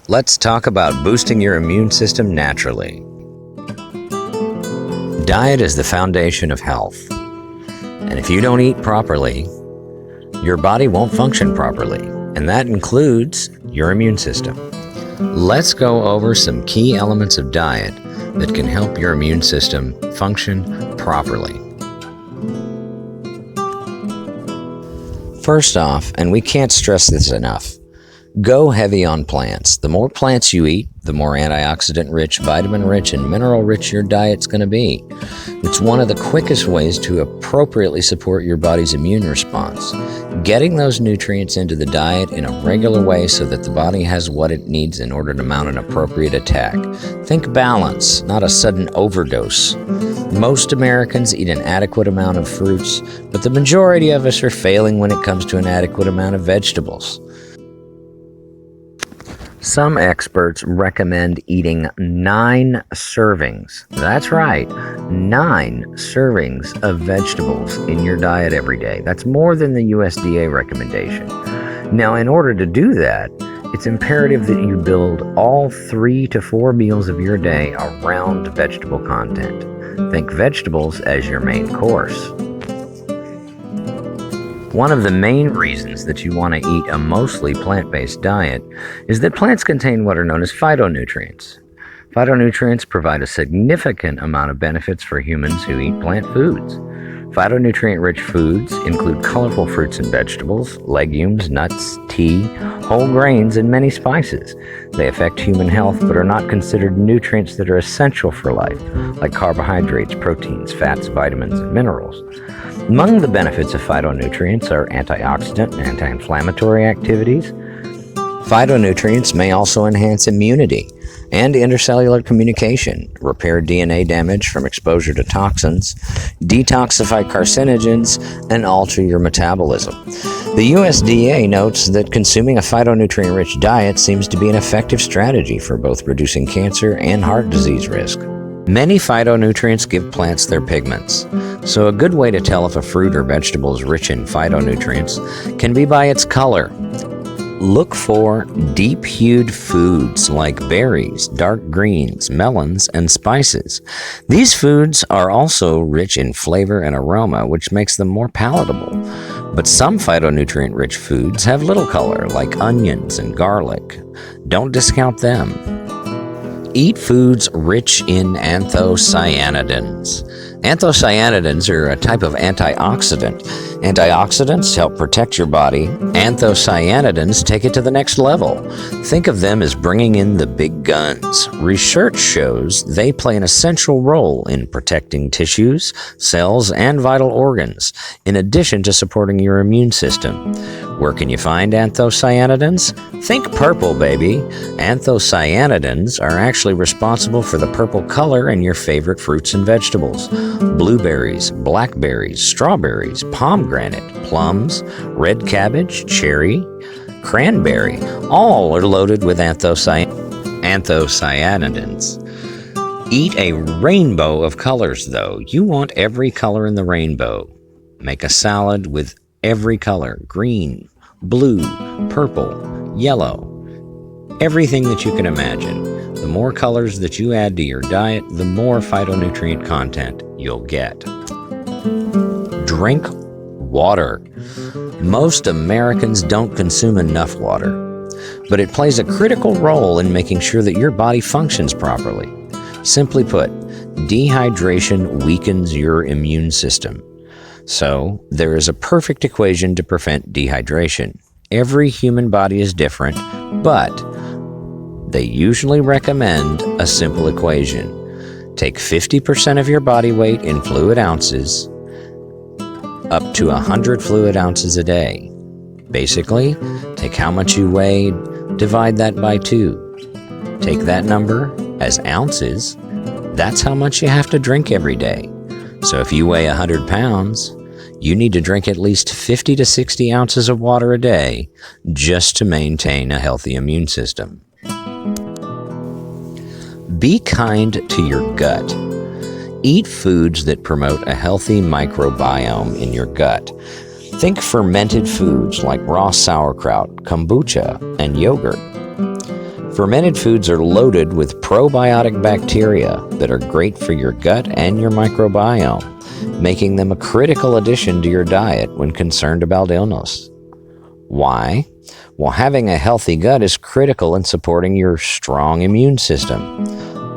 Let's talk about boosting your immune system naturally. Diet is the foundation of health. And if you don't eat properly, your body won't function properly, and that includes your immune system. Let's go over some key elements of diet that can help your immune system function properly. First off, and we can't stress this enough, go heavy on plants. The more plants you eat, the more antioxidant-rich, vitamin-rich, and mineral-rich your diet's going to be. It's one of the quickest ways to appropriately support your body's immune response. Getting those nutrients into the diet in a regular way so that the body has what it needs in order to mount an appropriate attack. Think balance, not a sudden overdose. Most Americans eat an adequate amount of fruits, but the majority of us are failing when it comes to an adequate amount of vegetables. Some experts recommend eating 9 servings. That's right, 9 servings of vegetables in your diet every day. That's more than the USDA recommendation. Now, in order to do that, it's imperative that you build all 3 to 4 meals of your day around vegetable content. Think vegetables as your main course. One of the main reasons that you want to eat a mostly plant-based diet is that plants contain what are known as phytonutrients. Phytonutrients provide a significant amount of benefits for humans who eat plant foods. Phytonutrient-rich foods include colorful fruits and vegetables, legumes, nuts, tea, whole grains, and many spices. They affect human health but are not considered nutrients that are essential for life, like carbohydrates, proteins, fats, vitamins, and minerals. Among the benefits of phytonutrients are antioxidant and anti-inflammatory activities. Phytonutrients may also enhance immunity and intercellular communication, repair DNA damage from exposure to toxins, detoxify carcinogens, and alter your metabolism. The USDA notes that consuming a phytonutrient-rich diet seems to be an effective strategy for both reducing cancer and heart disease risk. Many phytonutrients give plants their pigments, so a good way to tell if a fruit or vegetable is rich in phytonutrients can be by its color. Look for deep-hued foods like berries, dark greens, melons, and spices. These foods are also rich in flavor and aroma, which makes them more palatable. But some phytonutrient-rich foods have little color, like onions and garlic. Don't discount them. Eat foods rich in anthocyanidins. Anthocyanidins are a type of antioxidant. Antioxidants help protect your body. Anthocyanidins take it to the next level. Think of them as bringing in the big guns. Research shows they play an essential role in protecting tissues, cells, and vital organs, in addition to supporting your immune system. Where can you find anthocyanidins? Think purple, baby. Anthocyanidins are actually responsible for the purple color in your favorite fruits and vegetables. Blueberries, blackberries, strawberries, pomegranate, plums, red cabbage, cherry, cranberry, all are loaded with anthocyanidins. Eat a rainbow of colors, though. You want every color in the rainbow. Make a salad with every color: green, blue, purple, yellow, everything that you can imagine. The more colors that you add to your diet, the more phytonutrient content you'll get. Drink water. Most Americans don't consume enough water, but it plays a critical role in making sure that your body functions properly. Simply put, dehydration weakens your immune system. So, there is a perfect equation to prevent dehydration. Every human body is different, but they usually recommend a simple equation. Take 50% of your body weight in fluid ounces, up to 100 fluid ounces a day. Basically, take how much you weigh, divide that by 2. Take that number as ounces. That's how much you have to drink every day. So if you weigh 100 pounds, you need to drink at least 50 to 60 ounces of water a day just to maintain a healthy immune system. Be kind to your gut. Eat foods that promote a healthy microbiome in your gut. Think fermented foods like raw sauerkraut, kombucha, and yogurt. Fermented foods are loaded with probiotic bacteria that are great for your gut and your microbiome, making them a critical addition to your diet when concerned about illness. Why? Well, having a healthy gut is critical in supporting your strong immune system.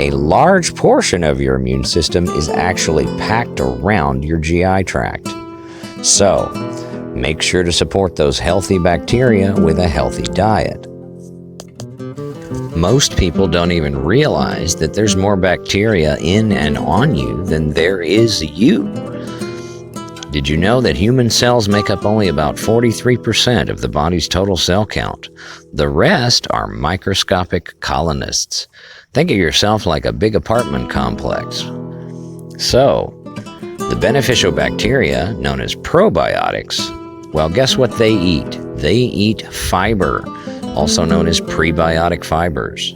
A large portion of your immune system is actually packed around your GI tract. So, make sure to support those healthy bacteria with a healthy diet. Most people don't even realize that there's more bacteria in and on you than there is you. Did you know that human cells make up only about 43% of the body's total cell count? The rest are microscopic colonists. Think of yourself like a big apartment complex. So, the beneficial bacteria, known as probiotics, well, guess what they eat? They eat fiber, also known as prebiotic fibers.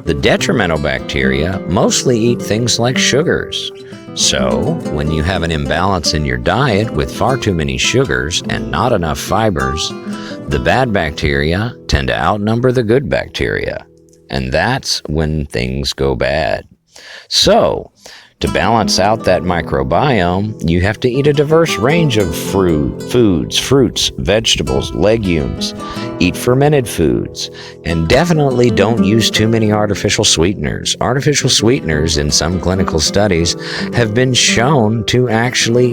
The detrimental bacteria mostly eat things like sugars. So, when you have an imbalance in your diet with far too many sugars and not enough fibers, the bad bacteria tend to outnumber the good bacteria. And that's when things go bad. So, to balance out that microbiome, you have to eat a diverse range of foods, fruits, vegetables, legumes. Eat fermented foods. And definitely don't use too many artificial sweeteners. Artificial sweeteners, in some clinical studies, have been shown to actually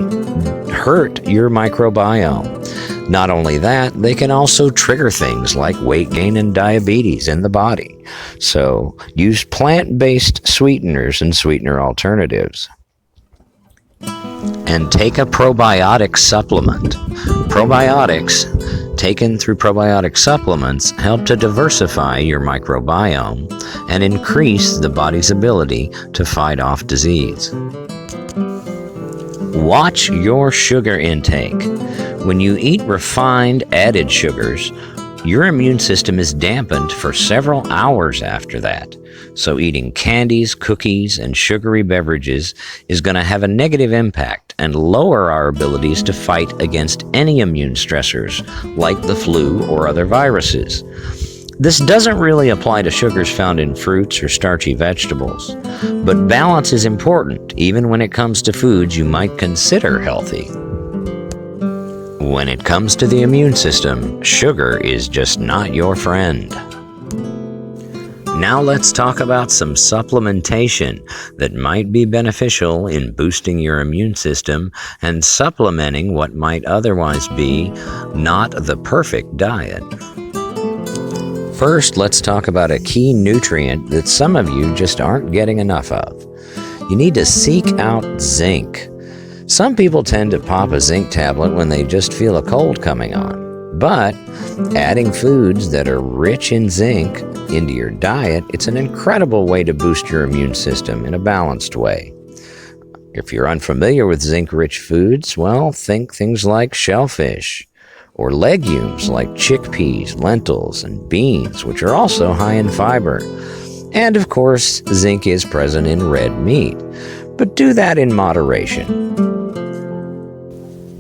hurt your microbiome. Not only that, they can also trigger things like weight gain and diabetes in the body. So, use plant-based sweeteners and sweetener alternatives. And take a probiotic supplement. Probiotics, taken through probiotic supplements, help to diversify your microbiome and increase the body's ability to fight off disease. Watch your sugar intake. When you eat refined added sugars, your immune system is dampened for several hours after that. So eating candies, cookies, and sugary beverages is going to have a negative impact and lower our abilities to fight against any immune stressors like the flu or other viruses. This doesn't really apply to sugars found in fruits or starchy vegetables, but balance is important even when it comes to foods you might consider healthy. When it comes to the immune system, sugar is just not your friend. Now let's talk about some supplementation that might be beneficial in boosting your immune system and supplementing what might otherwise be not the perfect diet. First, let's talk about a key nutrient that some of you just aren't getting enough of. You need to seek out zinc. Some people tend to pop a zinc tablet when they just feel a cold coming on. But adding foods that are rich in zinc into your diet, it's an incredible way to boost your immune system in a balanced way. If you're unfamiliar with zinc-rich foods, well, think things like shellfish, or legumes like chickpeas, lentils, and beans, which are also high in fiber. And of course, zinc is present in red meat, but do that in moderation.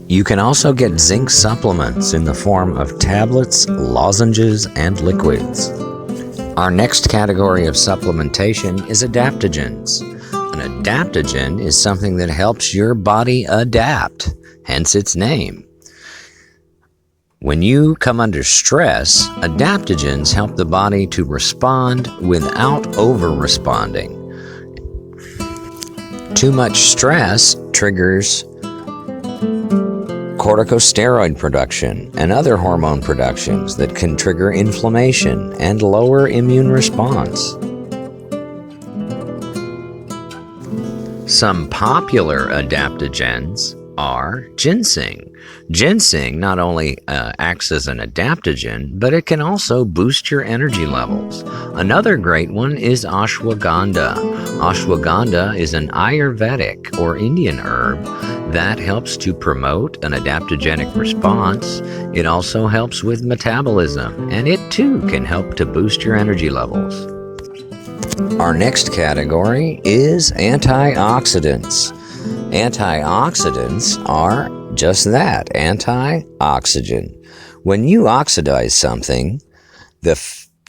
You can also get zinc supplements in the form of tablets, lozenges, and liquids. Our next category of supplementation is adaptogens. An adaptogen is something that helps your body adapt, hence its name. When you come under stress, adaptogens help the body to respond without over-responding. Too much stress triggers corticosteroid production and other hormone productions that can trigger inflammation and lower immune response. Some popular adaptogens are ginseng. Ginseng not only acts as an adaptogen, but it can also boost your energy levels. Another great one is ashwagandha. Ashwagandha is an Ayurvedic or Indian herb that helps to promote an adaptogenic response. It also helps with metabolism, and it too can help to boost your energy levels. Our next category is antioxidants. Antioxidants are just that, antioxidant. When you oxidize something, the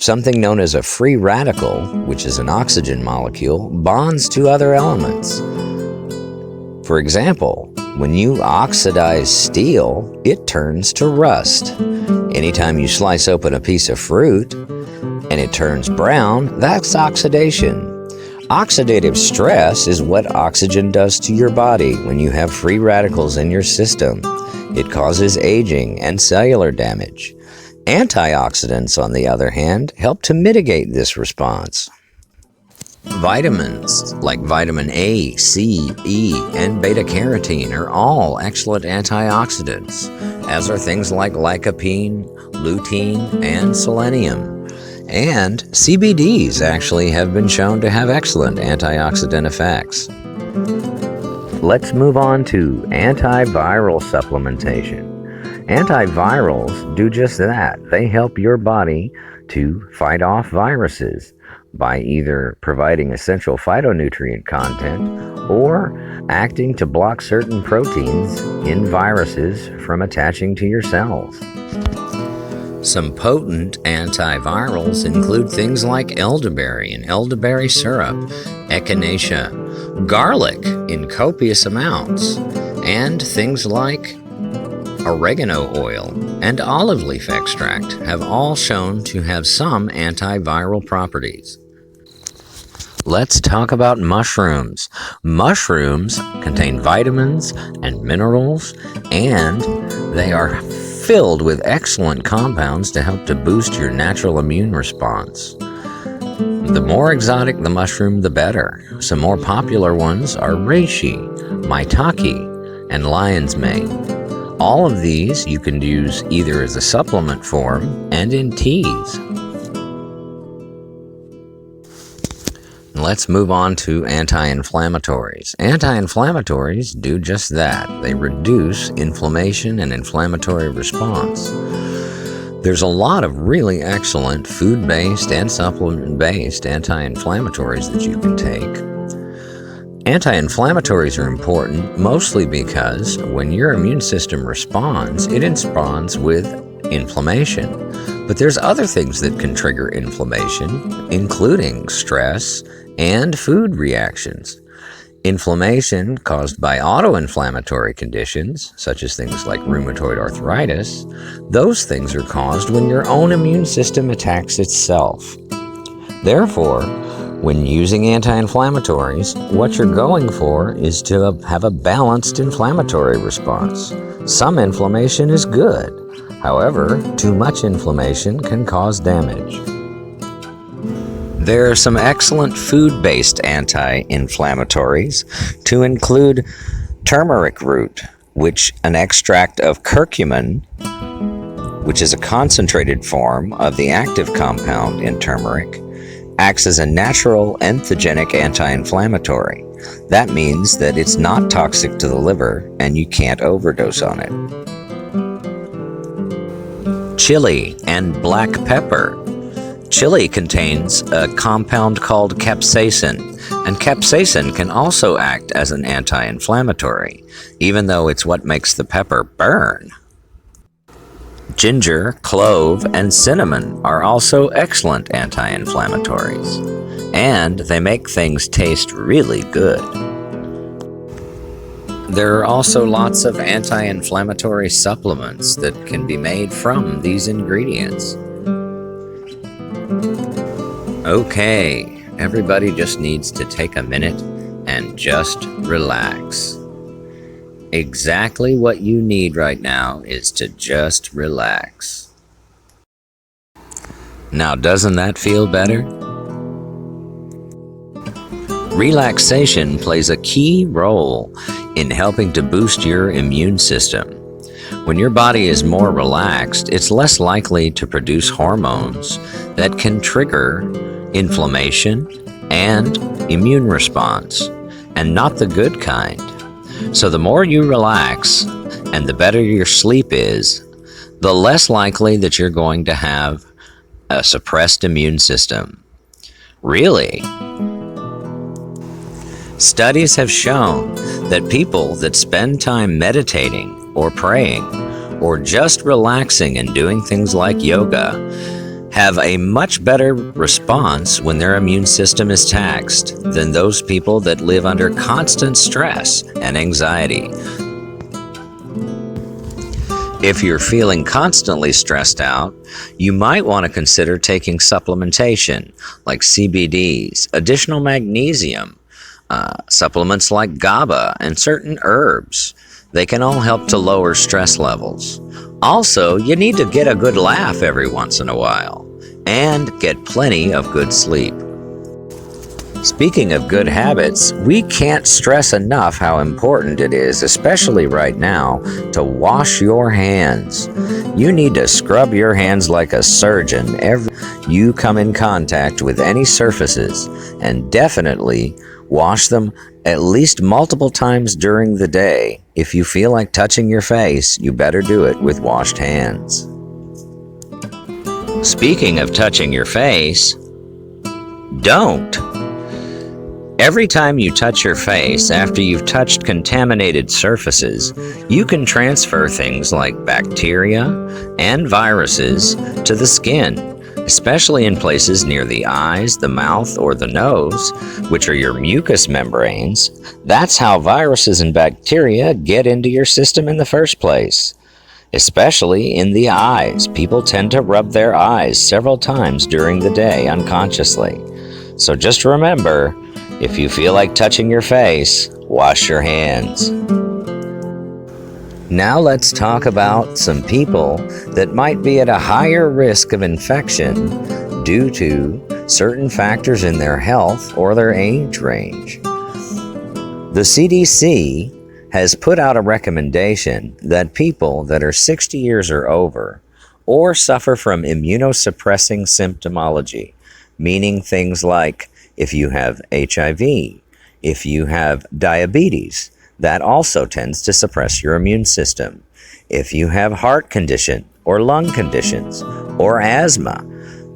Something known as a free radical, which is an oxygen molecule, bonds to other elements. For example, when you oxidize steel, it turns to rust. Anytime you slice open a piece of fruit and it turns brown, that's oxidation. Oxidative stress is what oxygen does to your body when you have free radicals in your system. It causes aging and cellular damage. Antioxidants, on the other hand, help to mitigate this response. Vitamins like vitamin A, C, E, and beta-carotene are all excellent antioxidants, as are things like lycopene, lutein, and selenium. And CBDs actually have been shown to have excellent antioxidant effects. Let's move on to antiviral supplementation. Antivirals do just that. They help your body to fight off viruses by either providing essential phytonutrient content or acting to block certain proteins in viruses from attaching to your cells. Some potent antivirals include things like elderberry and elderberry syrup, echinacea, garlic in copious amounts, and things like oregano oil and olive leaf extract have all shown to have some antiviral properties. Let's talk about mushrooms. Mushrooms contain vitamins and minerals, and they are filled with excellent compounds to help to boost your natural immune response. The more exotic the mushroom, the better. Some more popular ones are reishi, maitake, and lion's mane. All of these you can use either as a supplement form and in teas. Let's move on to anti-inflammatories. Anti-inflammatories do just that. They reduce inflammation and inflammatory response. There's a lot of really excellent food-based and supplement-based anti-inflammatories that you can take. Anti-inflammatories are important mostly because when your immune system responds, it responds with inflammation. But there's other things that can trigger inflammation, including stress and food reactions. Inflammation caused by autoinflammatory conditions, such as things like rheumatoid arthritis, those things are caused when your own immune system attacks itself. Therefore, when using anti-inflammatories, what you're going for is to have a balanced inflammatory response. Some inflammation is good. However, too much inflammation can cause damage. There are some excellent food-based anti-inflammatories to include turmeric root, which an extract of curcumin, which is a concentrated form of the active compound in turmeric, acts as a natural entheogenic anti-inflammatory. That means that it's not toxic to the liver and you can't overdose on it. Chili and black pepper. Chili contains a compound called capsaicin, and capsaicin can also act as an anti-inflammatory, even though it's what makes the pepper burn. Ginger, clove, and cinnamon are also excellent anti-inflammatories, and they make things taste really good. There are also lots of anti-inflammatory supplements that can be made from these ingredients. Okay, everybody just needs to take a minute and just relax. Exactly what you need right now is to just relax. Now, doesn't that feel better? Relaxation plays a key role in helping to boost your immune system. When your body is more relaxed, it's less likely to produce hormones that can trigger inflammation and immune response, and not the good kind. So the more you relax and the better your sleep is, the less likely that you're going to have a suppressed immune system. Really? Studies have shown that people that spend time meditating or praying or just relaxing and doing things like yoga have a much better response when their immune system is taxed than those people that live under constant stress and anxiety. If you're feeling constantly stressed out, you might want to consider taking supplementation like CBDs, additional magnesium, supplements like GABA, and certain herbs. They can all help to lower stress levels. Also, you need to get a good laugh every once in a while and get plenty of good sleep. Speaking of good habits, we can't stress enough how important it is, especially right now, to wash your hands. You need to scrub your hands like a surgeon every time you come in contact with any surfaces, and definitely wash them at least multiple times during the day. If you feel like touching your face, you better do it with washed hands. Speaking of touching your face, don't. Every time you touch your face after you've touched contaminated surfaces, you can transfer things like bacteria and viruses to the skin, especially in places near the eyes, the mouth, or the nose, which are your mucous membranes. That's how viruses and bacteria get into your system in the first place. Especially in the eyes. People tend to rub their eyes several times during the day unconsciously. So just remember, if you feel like touching your face, wash your hands. Now let's talk about some people that might be at a higher risk of infection due to certain factors in their health or their age range. The CDC has put out a recommendation that people that are 60 years or over or suffer from immunosuppressing symptomology, meaning things like if you have HIV, if you have diabetes, that also tends to suppress your immune system. If you have heart condition or lung conditions or asthma,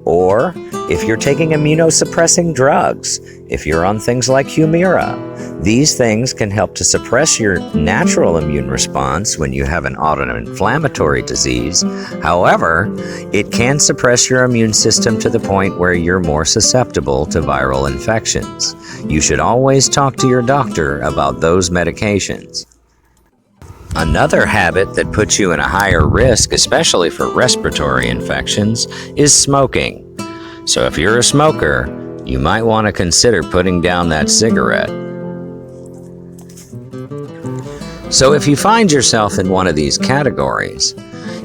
or if you're taking immunosuppressing drugs, if you're on things like Humira, these things can help to suppress your natural immune response when you have an autoinflammatory disease. However, it can suppress your immune system to the point where you're more susceptible to viral infections. You should always talk to your doctor about those medications. Another habit that puts you in a higher risk, especially for respiratory infections, is smoking. So if you're a smoker, you might want to consider putting down that cigarette. So if you find yourself in one of these categories,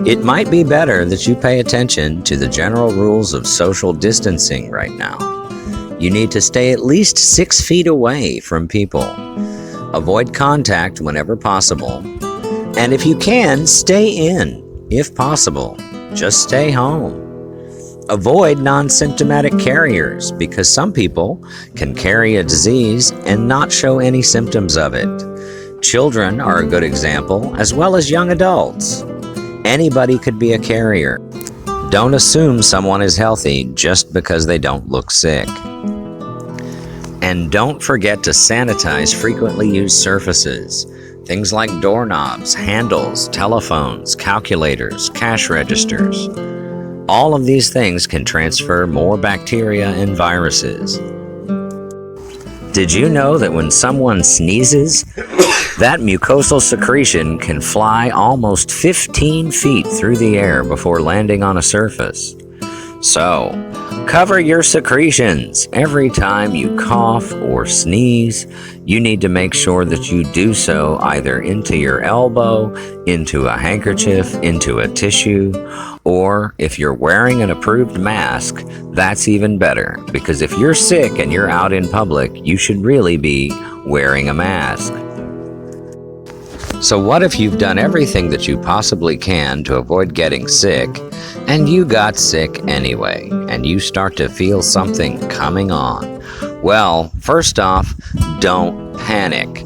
it might be better that you pay attention to the general rules of social distancing right now. You need to stay at least 6 feet away from people. Avoid contact whenever possible. And if you can, stay in, if possible. Just stay home. Avoid non-symptomatic carriers because some people can carry a disease and not show any symptoms of it. Children are a good example, as well as young adults. Anybody could be a carrier. Don't assume someone is healthy just because they don't look sick. And don't forget to sanitize frequently used surfaces. Things like doorknobs, handles, telephones, calculators, cash registers. All of these things can transfer more bacteria and viruses. Did you know that when someone sneezes, that mucosal secretion can fly almost 15 feet through the air before landing on a surface? So, cover your secretions. Every time you cough or sneeze, you need to make sure that you do so either into your elbow, into a handkerchief, into a tissue, or if you're wearing an approved mask, that's even better, because if you're sick and you're out in public, you should really be wearing a mask. So what if you've done everything that you possibly can to avoid getting sick, and you got sick anyway, and you start to feel something coming on? Well, first off, don't panic.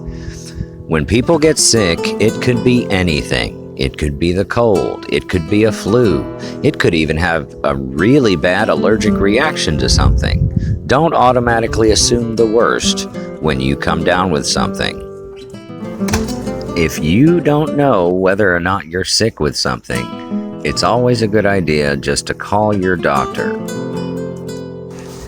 When people get sick, it could be anything. It could be the cold, it could be a flu, it could even have a really bad allergic reaction to something. Don't automatically assume the worst when you come down with something. If you don't know whether or not you're sick with something, it's always a good idea just to call your doctor.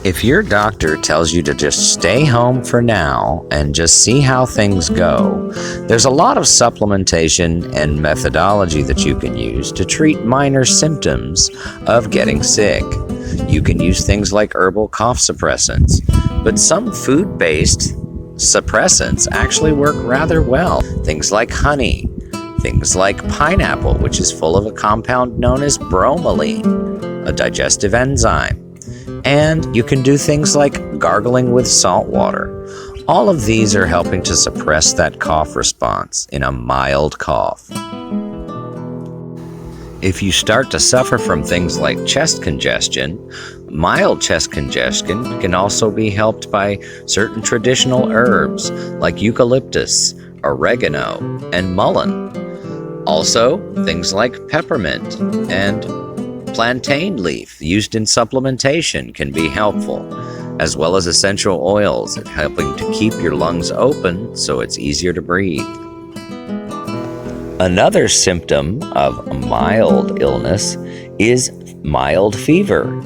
If your doctor tells you to just stay home for now and just see how things go, there's a lot of supplementation and methodology that you can use to treat minor symptoms of getting sick. You can use things like herbal cough suppressants, but some food-based suppressants actually work rather well. Things like honey, things like pineapple, which is full of a compound known as bromelain, a digestive enzyme. And you can do things like gargling with salt water. All of these are helping to suppress that cough response in a mild cough. If you start to suffer from things like chest congestion, mild chest congestion can also be helped by certain traditional herbs like eucalyptus, oregano, and mullein. Also, things like peppermint and plantain leaf used in supplementation can be helpful, as well as essential oils helping to keep your lungs open so it's easier to breathe. Another symptom of mild illness is mild fever.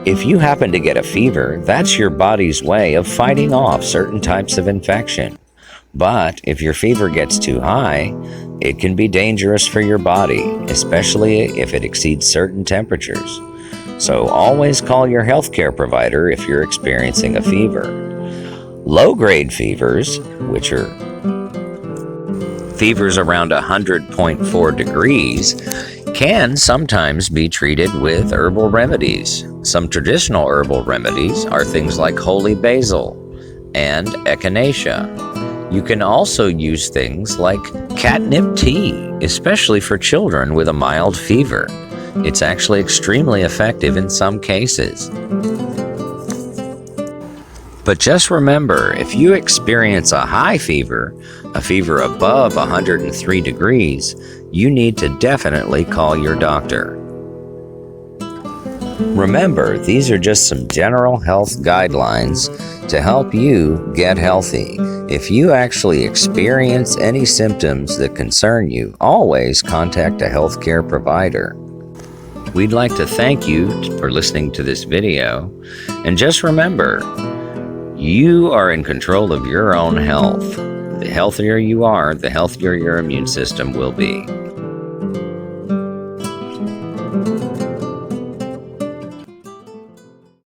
If you happen to get a fever, that's your body's way of fighting off certain types of infection. But if your fever gets too high, it can be dangerous for your body, especially if it exceeds certain temperatures. So always call your healthcare provider if you're experiencing a fever. Low-grade fevers, which are fevers around 100.4 degrees, can sometimes be treated with herbal remedies. Some traditional herbal remedies are things like holy basil and echinacea. You can also use things like catnip tea, especially for children with a mild fever. It's actually extremely effective in some cases. But just remember, if you experience a high fever, a fever above 103 degrees, you need to definitely call your doctor. Remember, these are just some general health guidelines to help you get healthy. If you actually experience any symptoms that concern you, always contact a healthcare provider. We'd like to thank you for listening to this video, and just remember, you are in control of your own health. The healthier you are, the healthier your immune system will be.